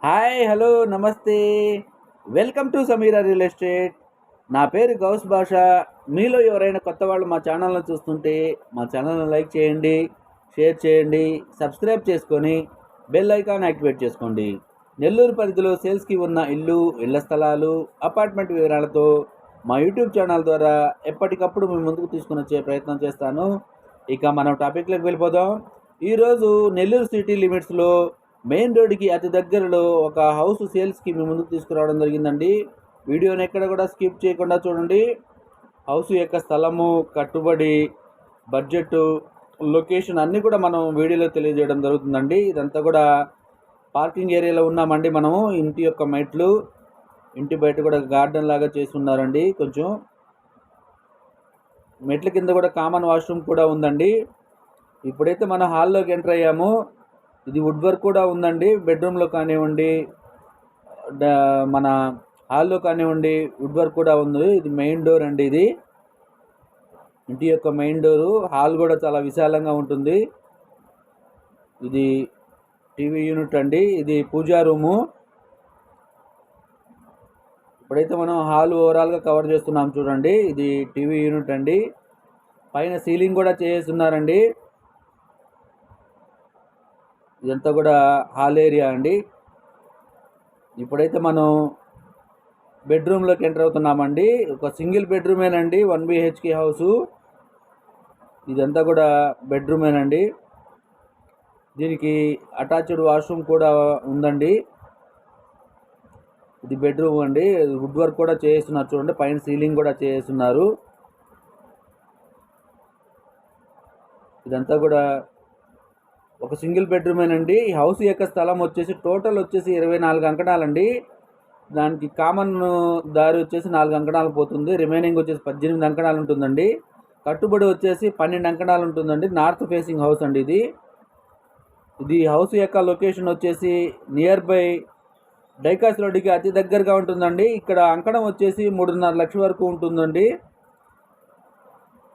Hi hello నమస్తే. Welcome to Sameera real estate. నా పేరు గౌస్ భాష. మీలో ఎవరైనా కొత్త వాళ్ళు మా ఛానల్ని చూస్తుంటే మా ఛానల్ని లైక్ చేయండి, షేర్ చేయండి, సబ్స్క్రైబ్ చేసుకొని బెల్ ఐకాన్ యాక్టివేట్ చేసుకోండి. నెల్లూరు పరిధిలో సేల్స్కి ఉన్న ఇళ్ల స్థలాలు, అపార్ట్మెంట్ వివరాలతో మా యూట్యూబ్ ఛానల్ ద్వారా ఎప్పటికప్పుడు మీ ముందుకు తీసుకుని వచ్చే ప్రయత్నం చేస్తాను. ఇక మనం టాపిక్లోకి వెళ్ళిపోదాం. ఈరోజు నెల్లూరు సిటీ లిమిట్స్లో మెయిన్ రోడ్డుకి అతి దగ్గరలో ఒక హౌస్ సేల్స్కి మీ ముందుకు తీసుకురావడం జరిగిందండి. వీడియోని ఎక్కడ కూడా స్కిప్ చేయకుండా చూడండి. హౌస్ యొక్క స్థలము, కట్టుబడి, బడ్జెట్, లొకేషన్ అన్నీ కూడా మనం వీడియోలో తెలియజేయడం జరుగుతుందండి. ఇదంతా కూడా పార్కింగ్ ఏరియాలో ఉన్నామండి. మనము ఇంటి యొక్క మెట్లు, ఇంటి బయట కూడా గార్డెన్ లాగా చేసి ఉన్నారండి. కొంచెం మెట్ల కింద కూడా కామన్ వాష్రూమ్ కూడా ఉందండి. ఇప్పుడైతే మనం హాల్లోకి ఎంటర్ అయ్యాము. ఇది వుడ్ వర్క్ కూడా ఉందండి. బెడ్రూమ్లో కానివ్వండి, మన హాల్లో కానివ్వండి వుడ్ వర్క్ కూడా ఉంది. ఇది మెయిన్ డోర్ అండి. ఇది ఇంటి యొక్క మెయిన్ డోరు. హాల్ కూడా చాలా విశాలంగా ఉంటుంది. ఇది టీవీ యూనిట్ అండి. ఇది పూజా రూము. ఇప్పుడైతే మనం హాల్ ఓవరాల్గా కవర్ చేస్తున్నాం చూడండి. ఇది టీవీ యూనిట్ అండి. పైన సీలింగ్ కూడా చేస్తున్నారండి. ఇదంతా కూడా హాల్ ఏరియా అండి. ఇప్పుడైతే మనం బెడ్రూమ్లోకి ఎంటర్ అవుతున్నామండి. ఒక సింగిల్ బెడ్రూమేనండి, 1 BHK హౌసు. ఇదంతా కూడా బెడ్రూమేనండి. దీనికి అటాచ్డ్ వాష్రూమ్ కూడా ఉందండి. ఇది బెడ్రూమ్ అండి. వుడ్ వర్క్ కూడా చేస్తున్నారు చూడండి. పైన సీలింగ్ కూడా చేస్తున్నారు. ఇదంతా కూడా ఒక సింగిల్ బెడ్రూమేనండి. ఈ హౌస్ యొక్క స్థలం వచ్చేసి టోటల్ వచ్చేసి 24 అంకణాలండి. దానికి కామన్ దారి వచ్చేసి 4 అంకణాలు పోతుంది. రిమైనింగ్ వచ్చేసి 18 అంకణాలు ఉంటుందండి. కట్టుబడి వచ్చేసి 12 అంకణాలు ఉంటుందండి. నార్త్ ఫేసింగ్ హౌస్ అండి ఇది. ఇది హౌస్ యొక్క లొకేషన్ వచ్చేసి నియర్ బై డైకాస్ రోడ్డుకి అతి దగ్గరగా ఉంటుందండి. ఇక్కడ అంకణం వచ్చేసి 3.5 లక్షల వరకు ఉంటుందండి.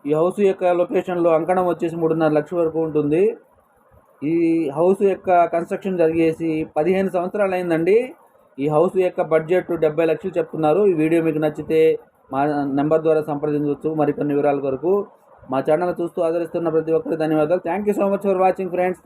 ఈ హౌస్ యొక్క లొకేషన్లో అంకణం వచ్చేసి 3.5 లక్షల వరకు ఉంటుంది. ఈ హౌస్ యొక్క కన్స్ట్రక్షన్ జరిగేసి 15 సంవత్సరాలు అయిందండి. ఈ హౌస్ యొక్క బడ్జెట్ 70 లక్షలు చెప్తున్నారు. ఈ వీడియో మీకు నచ్చితే మా నెంబర్ ద్వారా సంప్రదించవచ్చు మరికొన్ని వివరాల కొరకు. మా ఛానల్ చూస్తూ ఆదరిస్తున్న ప్రతి ఒక్కరికి ధన్యవాదాలు. Thank you so much for watching friends.